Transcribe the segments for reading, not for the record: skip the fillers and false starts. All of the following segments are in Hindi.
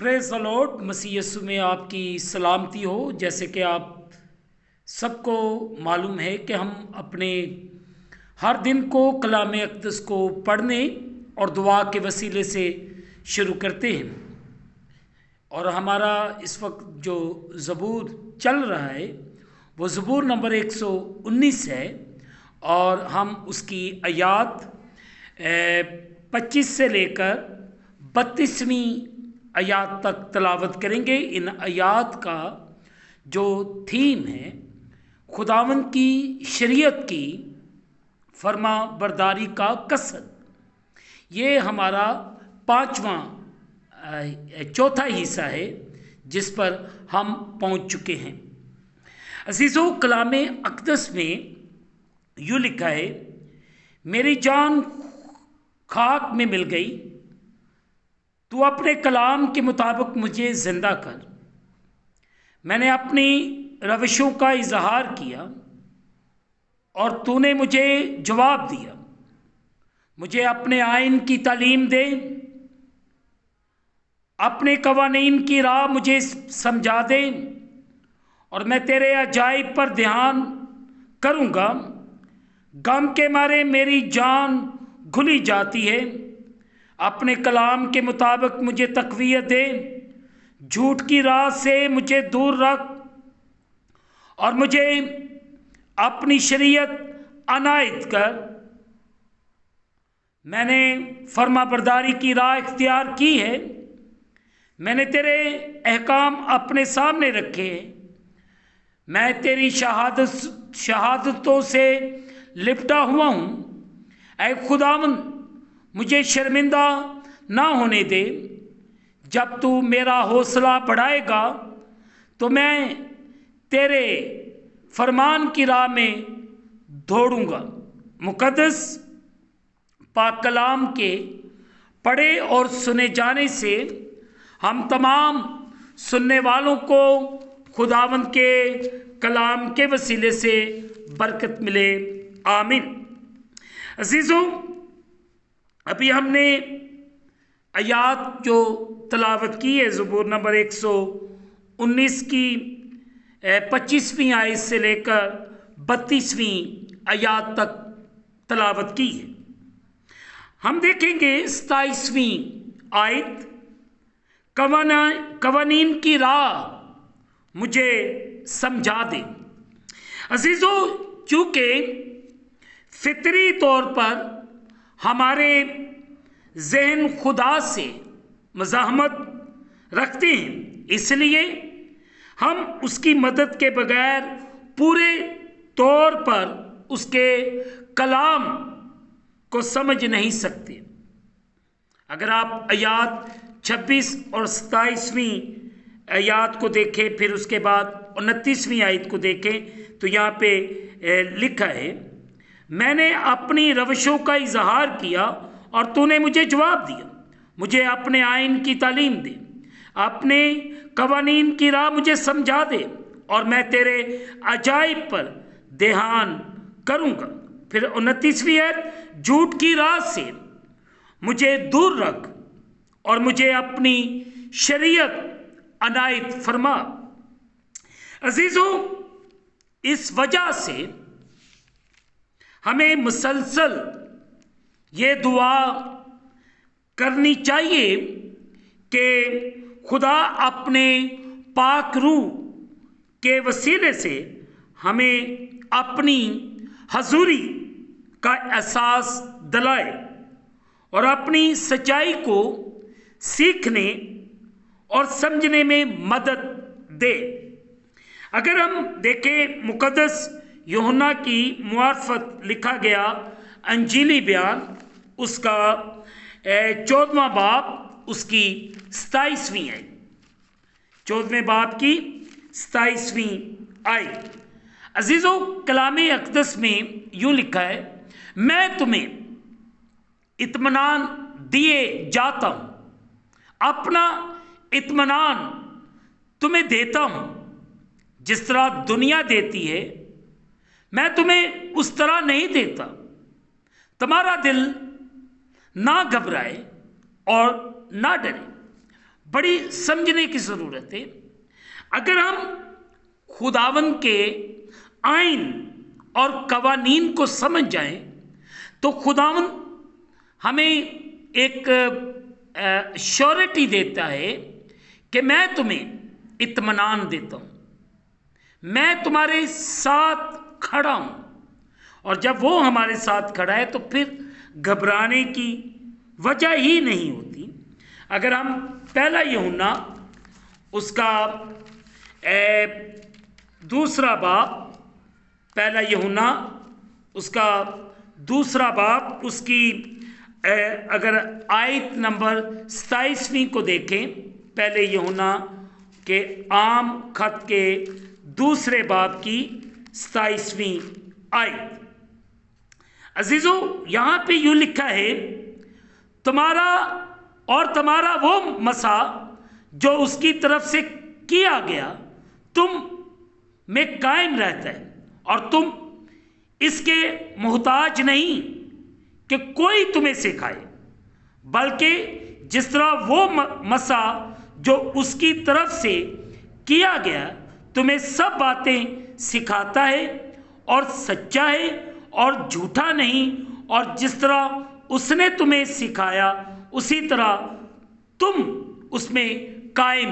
Praise the lord. मसीह यीशु में आपकी सलामती हो। जैसे कि आप सबको मालूम है कि हम अपने हर दिन को कलाम अक़दस को पढ़ने और दुआ के वसीले से शुरू करते हैं। और हमारा इस वक्त जो ज़बूर चल रहा है वो ज़बूर नंबर 119 है और हम उसकी आयात 25 से लेकर 32वीं आयात तक तलावत करेंगे। इन आयात का जो थीम है खुदावंद की शरीयत की फर्मा बरदारी का कसद, ये हमारा चौथा हिस्सा है जिस पर हम पहुंच चुके हैं। अज़ीज़ों, कलाम अक़दस में यूँ लिखा है, मेरी जान खाक में मिल गई, तू अपने कलाम के मुताबिक मुझे ज़िंदा कर। मैंने अपनी रविशों का इजहार किया और तूने मुझे जवाब दिया। मुझे अपने आइन की तालीम दे, अपने कवानीन की राह मुझे समझा दे और मैं तेरे अजाइब पर ध्यान करूँगा। गम के मारे मेरी जान घुली जाती है, अपने कलाम के मुताबिक मुझे तक़वियत दे। झूठ की राह से मुझे दूर रख और मुझे अपनी शरीयत अनायत कर। मैंने फर्मा बरदारी की राह इख्तियार की है, मैंने तेरे अहकाम अपने सामने रखे। मैं तेरी शहादतों से लिपटा हुआ हूँ। ऐ खुदावंद, मुझे शर्मिंदा ना होने दे। जब तू मेरा हौसला बढ़ाएगा तो मैं तेरे फरमान की राह में दौड़ूंगा। मुक़द्दस पाक कलाम के पढ़े और सुने जाने से हम तमाम सुनने वालों को खुदावंद के कलाम के वसीले से बरकत मिले। आमीन। अज़ीज़ों, अभी हमने आयात जो तलावत की है ज़बूर नंबर 119 की 25वीं आयत से लेकर 32वीं आयात तक तलावत की है। हम देखेंगे 27वीं आयत, कवानीन की राह मुझे समझा दे। अज़ीज़ों, चूँकि फितरी तौर पर हमारे जहन खुदा से मज़ाहमत रखते हैं, इसलिए हम उसकी मदद के बगैर पूरे तौर पर उसके कलाम को समझ नहीं सकते। अगर आप आयात 26 और 27वीं आयात को देखें, फिर उसके बाद 29वीं आयत को देखें तो यहाँ पे लिखा है, मैंने अपनी रविशों का इजहार किया और तूने मुझे जवाब दिया। मुझे अपने आइन की तालीम दे, अपने कवानीन की राह मुझे समझा दे और मैं तेरे अजाइब पर ध्यान करूँगा। फिर 29वीं आयत, झूठ की राह से मुझे दूर रख और मुझे अपनी शरीयत अनायत फरमा। अजीज़ों, इस वजह से हमें मुसलसल ये दुआ करनी चाहिए कि खुदा अपने पाक रूह के वसीले से हमें अपनी हजूरी का एहसास दिलाए और अपनी सच्चाई को सीखने और समझने में मदद दे। अगर हम देखें मुक़द्दस यूहन्ना की मुआरफत लिखा गया अंजीली बयान, उसका 14वां बाब, उसकी 27वीं आयत, 14वें बाब की 27वीं आयत। अजीज़ों, कलाम अक़दस में यूँ लिखा है, मैं तुम्हें इत्मीनान दिए जाता हूँ, अपना इत्मीनान तुम्हें देता हूँ। जिस तरह दुनिया देती है मैं तुम्हें उस तरह नहीं देता। तुम्हारा दिल ना घबराए और ना डरे। बड़ी समझने की ज़रूरत है। अगर हम खुदावन के आइन और कवानीन को समझ जाएं तो खुदावन हमें एक श्योरिटी देता है कि मैं तुम्हें इत्मीनान देता हूँ, मैं तुम्हारे साथ खड़ा हूँ। और जब वो हमारे साथ खड़ा है तो फिर घबराने की वजह ही नहीं होती। अगर हम पहला यूहन्ना उसका दूसरा बाब, पहला यूहन्ना उसका दूसरा बाब, उसकी अगर आयत नंबर 27वीं को देखें, पहले यूहन्ना के आम खत के दूसरे बाब की 27वीं आयत। अजीजों, यहाँ पे यूँ लिखा है, तुम्हारा वो मसा जो उसकी तरफ से किया गया तुम में कायम रहता है, और तुम इसके मोहताज नहीं कि कोई तुम्हें सिखाए, बल्कि जिस तरह वो मसा जो उसकी तरफ से किया गया तुम्हें सब बातें सिखाता है और सच्चा है और झूठा नहीं, और जिस तरह उसने तुम्हें सिखाया उसी तरह तुम उसमें कायम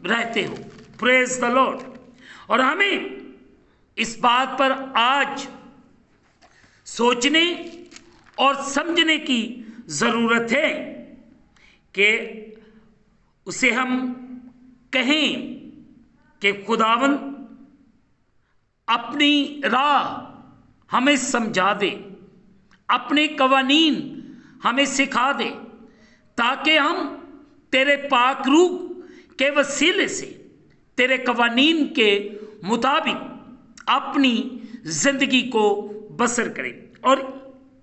रहते हो। Praise the Lord. और हमें इस बात पर आज सोचने और समझने की ज़रूरत है कि उसे हम कहें कि खुदावन अपनी राह हमें समझा दे, अपने कवानीन हमें सिखा दे, ताकि हम तेरे पाक रूह के वसीले से तेरे कवानीन के मुताबिक अपनी ज़िंदगी को बसर करें। और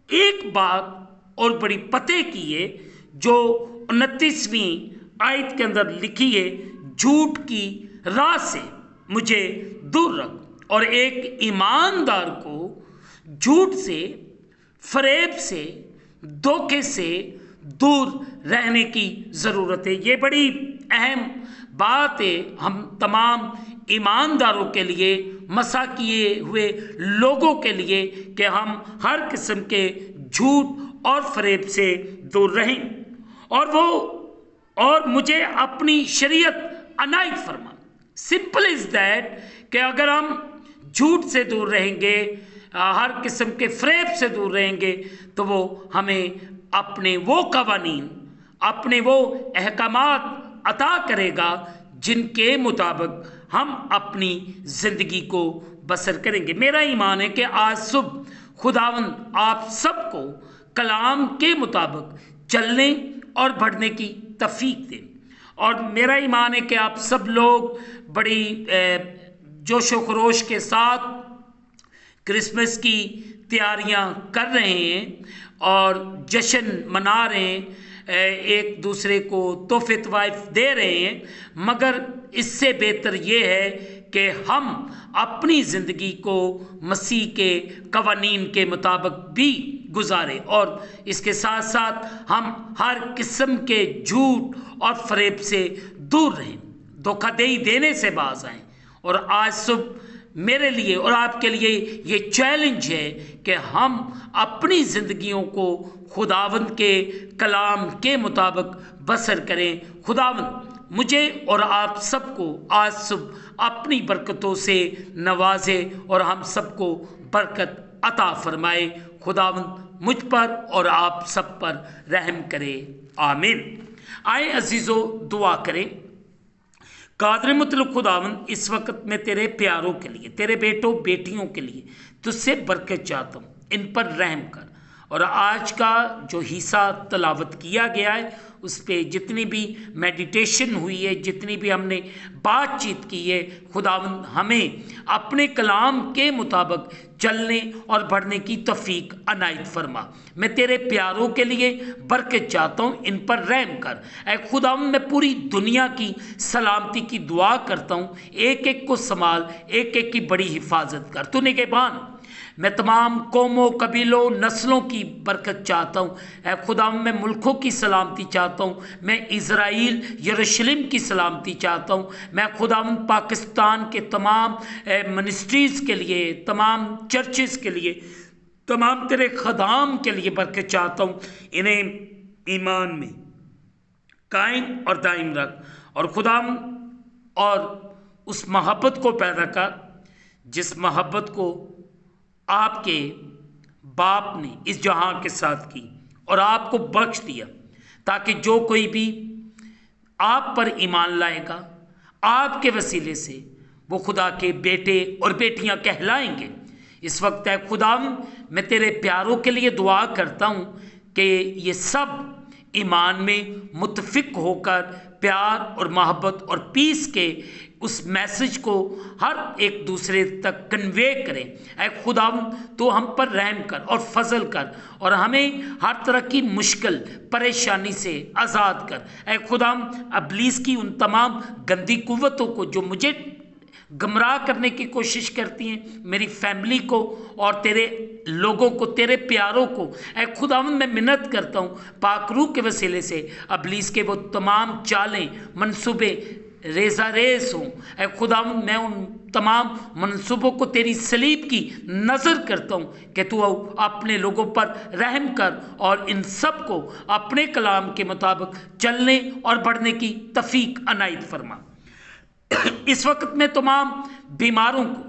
एक बात और बड़ी पते की है जो 29वीं आयत के अंदर लिखी है, झूठ की राह से मुझे दूर रख। और एक ईमानदार को झूठ से, फरेब से, धोखे से दूर रहने की ज़रूरत है। ये बड़ी अहम बात है हम तमाम ईमानदारों के लिए, मसा किए हुए लोगों के लिए, कि हम हर किस्म के झूठ और फरेब से दूर रहें। और मुझे अपनी शरीयत अनायत फरमा। सिंपल इज़ दैट कि अगर हम झूठ से दूर रहेंगे, हर किस्म के फरेब से दूर रहेंगे, तो वो हमें अपने वो कवानीन, अपने वो अहकामात अता करेगा जिनके मुताबिक हम अपनी ज़िंदगी को बसर करेंगे। मेरा ईमान है कि आज सुबह खुदावंद आप सबको कलाम के मुताबिक चलने और बढ़ने की तौफीक दें। और मेरा ईमान है कि आप सब लोग बड़ी जोशो खरोश के साथ क्रिसमस की तैयारियां कर रहे हैं और जश्न मना रहे हैं, एक दूसरे को तोहफे तवाइफ दे रहे हैं। मगर इससे बेहतर ये है कि हम अपनी ज़िंदगी को मसीह के कवानीन के मुताबिक भी गुजारें, और इसके साथ साथ हम हर किस्म के झूठ और फरेब से दूर रहें, धोखाधड़ी देने से बाज आएँ। और आज सुबह मेरे लिए और आपके लिए ये चैलेंज है कि हम अपनी ज़िंदगियों को खुदावंद के कलाम के मुताबिक बसर करें। खुदावंद मुझे और आप सबको आज सुबह अपनी बरकतों से नवाजे और हम सबको बरकत अता फरमाए। खुदावंद मुझ पर और आप सब पर रहम करे। आमीन। आए अजीज़ों, दुआ करें। कादर मुतलक खुदावंद, इस वक्त मैं तेरे प्यारों के लिए, तेरे बेटों बेटियों के लिए तुझसे बरकत चाहता हूँ, इन पर रहम कर। और आज का जो हिस्सा तलावत किया गया है उस पर जितनी भी मेडिटेशन हुई है, जितनी भी हमने बातचीत की है, खुदावंद हमें अपने कलाम के मुताबिक चलने और बढ़ने की तौफीक अनायत फरमा। मैं तेरे प्यारों के लिए बरकत चाहता हूँ, इन पर रहम कर। ऐ खुदावंद, मैं पूरी दुनिया की सलामती की दुआ करता हूँ, एक एक को संभाल, एक एक की बड़ी हिफाजत कर। तू निगहबान मैं तमाम कौमों, कबीलों, नस्लों की बरकत चाहता हूँ। ऐ खुदा, मैं मुल्कों की सलामती चाहता हूँ। मैं इज़राइल, यरूशलेम की सलामती चाहता हूँ। मैं खुदा पाकिस्तान के तमाम मिनिस्ट्रीज़ के लिए, तमाम चर्चेज़ के लिए, तमाम तेरे खदाम के लिए बरकत चाहता हूँ। इन्हें ईमान में कायम और दायम रख, और खुदा और उस मोहब्बत को पैदा कर जिस मोहब्बत को आपके बाप ने इस जहां के साथ की और आपको बख्श दिया, ताकि जो कोई भी आप पर ईमान लाएगा आपके वसीले से वो खुदा के बेटे और बेटियां कहलाएंगे। इस वक्त है खुदा, मैं तेरे प्यारों के लिए दुआ करता हूँ कि ये सब ईमान में मुत्तफिक होकर प्यार और मोहब्बत और पीस के उस मैसेज को हर एक दूसरे तक कन्वे करें। ऐ खुदा, तो हम पर रहम कर और फजल कर और हमें हर तरह की मुश्किल परेशानी से आज़ाद कर। ऐ खुदा, इब्लीस की उन तमाम गंदी कुव्वतों को जो मुझे गुमराह करने की कोशिश करती हैं, मेरी फैमिली को और तेरे लोगों को, तेरे प्यारों को, ऐ खुदावंद मैं मिन्नत करता हूँ पाक रूह के वसीले से इब्लीस के वो तमाम चालें, मंसूबे रेजा रेस हों। ऐ खुदावंद मैं उन तमाम मंसूबों को तेरी सलीब की नज़र करता हूँ कि तू अपने लोगों पर रहम कर और इन सब को अपने कलाम के मुताबिक चलने और बढ़ने की तौफीक अनायत फरमा। इस वक्त मैं तमाम बीमारों को,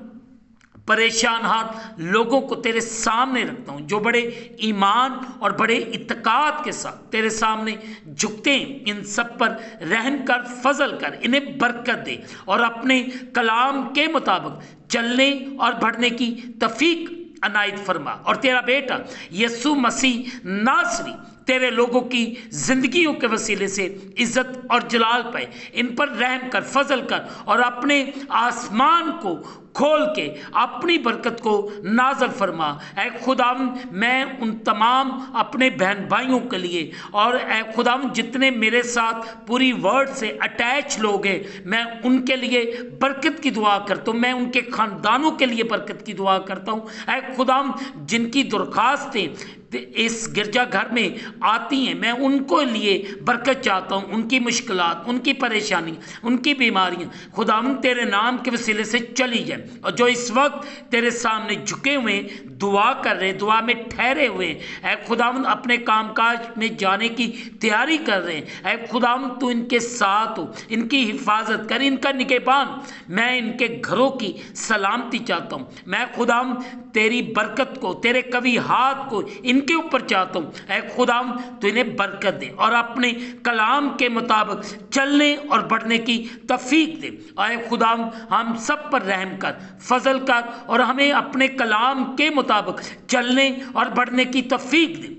परेशान हाथ लोगों को तेरे सामने रखता हूँ, जो बड़े ईमान और बड़े इत्तेकाद के साथ तेरे सामने झुकते हैं। इन सब पर रहम कर, फजल कर, इन्हें बरकत दे और अपने कलाम के मुताबिक चलने और बढ़ने की तौफीक अनायत फरमा। और तेरा बेटा यीशु मसीह नासरी तेरे लोगों की जिंदगियों के वसीले से इज्जत और जलाल पाए, इन पर रहम कर, फजल कर और अपने आसमान को खोल के अपनी बरकत को नाज़िल फरमा। ऐ खुदावंद, मैं उन तमाम अपने बहन भाइयों के लिए और ऐ खुदावंद जितने मेरे साथ पूरी वर्ड से अटैच लोग हैं, मैं उनके लिए बरकत की दुआ करता हूँ। मैं उनके ख़ानदानों के लिए बरकत की दुआ करता हूँ। ऐ खुदावंद, जिनकी दरख्वास्तें इस गिरजाघर में आती हैं, मैं उनको लिए बरकत चाहता हूँ। उनकी मुश्किलात, उनकी परेशानी, उनकी बीमारियाँ खुदावंद तेरे नाम के वसीले से चली जाए। और जो इस वक्त तेरे सामने झुके हुए दुआ कर रहे, दुआ में ठहरे हुए ऐ खुदावंद, अपने कामकाज में जाने की तैयारी कर रहे हैं, ऐ खुदावंद तू इनके साथ हो, इनकी हिफाजत कर, इनका निगहबान। मैं इनके घरों की सलामती चाहता हूँ। मैं खुदावंद तेरी बरकत को, तेरे कवि हाथ को इनके ऊपर चाहता हूँ। ऐ खुदावंद तू इन्हें बरकत दे और अपने कलाम के मुताबिक चलने और बढ़ने की तौफीक दे। ऐ खुदावंद हम सब पर रहम कर, फजल कर और हमें अपने कलाम के मुताबिक चलने और बढ़ने की तौफीक दे।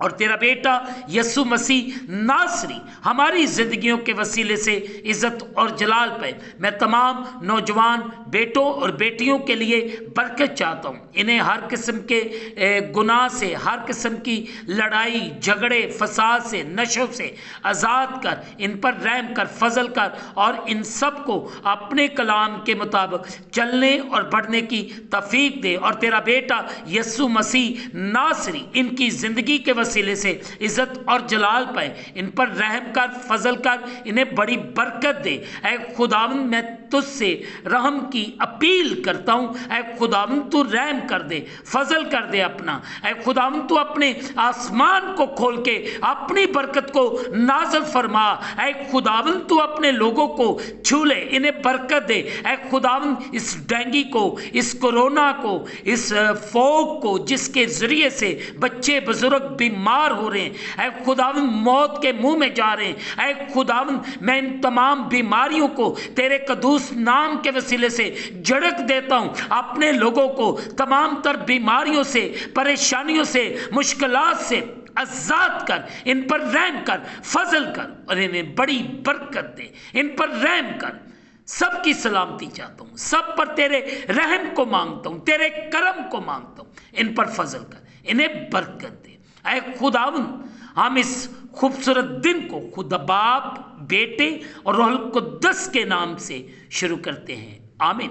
और तेरा बेटा यीशु मसीह नासरी हमारी ज़िंदगियों के वसीले से इज़्ज़त और जलाल पाए। मैं तमाम नौजवान बेटों और बेटियों के लिए बरकत चाहता हूँ। इन्हें हर किस्म के गुनाह से, हर किस्म की लड़ाई झगड़े फसाद से, नशों से आज़ाद कर, इन पर रहम कर, फजल कर और इन सब को अपने कलाम के मुताबिक चलने और बढ़ने की तौफीक दे। और तेरा बेटा यीशु मसीह नासरी इनकी ज़िंदगी के वसीले से इज्जत और जलाल पाए, इन पर रहम कर, फजल कर, इन्हें बड़ी बरकत दे। ऐ खुदावंद मैं तुझसे रहम की अपील करता हूँ। ऐ खुदावंद तू रहम कर दे, फजल कर दे अपना। ऐ खुदावंद तू अपने आसमान को खोल के अपनी बरकत को नाज़िल फरमा। ऐ खुदावंद तू अपने लोगों को छू ले, इन्हें बरकत दे। ऐ खुदावंद इस डेंगू को, इस कोरोना को, इस फोग को जिसके जरिए से बच्चे बुजुर्ग बीमार हो रहे हैं, ऐ खुदावंद मौत के मुंह में जा रहे हैं, ऐ खुदावंद मैं इन तमाम बीमारियों को तेरे कदूस नाम के वसीले से झड़क देता हूं। अपने लोगों को तमाम तर बीमारियों से, परेशानियों से, मुश्किलात से आजाद कर, इन पर रहम कर, फजल कर और इन्हें बड़ी बरकत दे। इन पर रहम कर, सबकी सलामती चाहता हूं, सब पर तेरे रहम को मांगता हूं, तेरे करम को मांगता हूं। इन पर फजल कर, इन्हें बरकत दे। ऐ खुदावंद हम इस खूबसूरत दिन को खुदा बाप, बेटे और रूहुल कुद्दस के नाम से शुरू करते हैं। आमीन।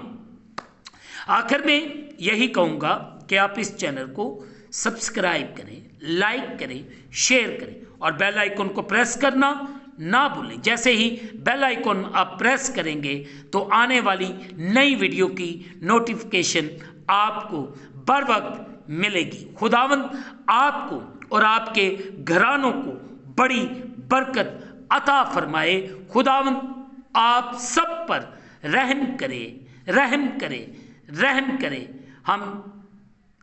आखिर में यही कहूँगा कि आप इस चैनल को सब्सक्राइब करें, लाइक करें, शेयर करें और बेल आइकन को प्रेस करना ना भूलें। जैसे ही बेल आइकन आप प्रेस करेंगे तो आने वाली नई वीडियो की नोटिफिकेशन आपको बर वक्त मिलेगी। खुदावंद आपको और आपके घरानों को बड़ी बरकत अता फरमाए। खुदावंद आप सब पर रहम करे, रहम करे, रहम करे। हम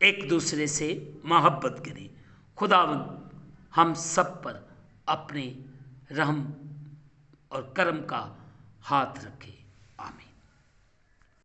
एक दूसरे से मोहब्बत करें। खुदावंद हम सब पर अपने रहम और करम का हाथ रखे।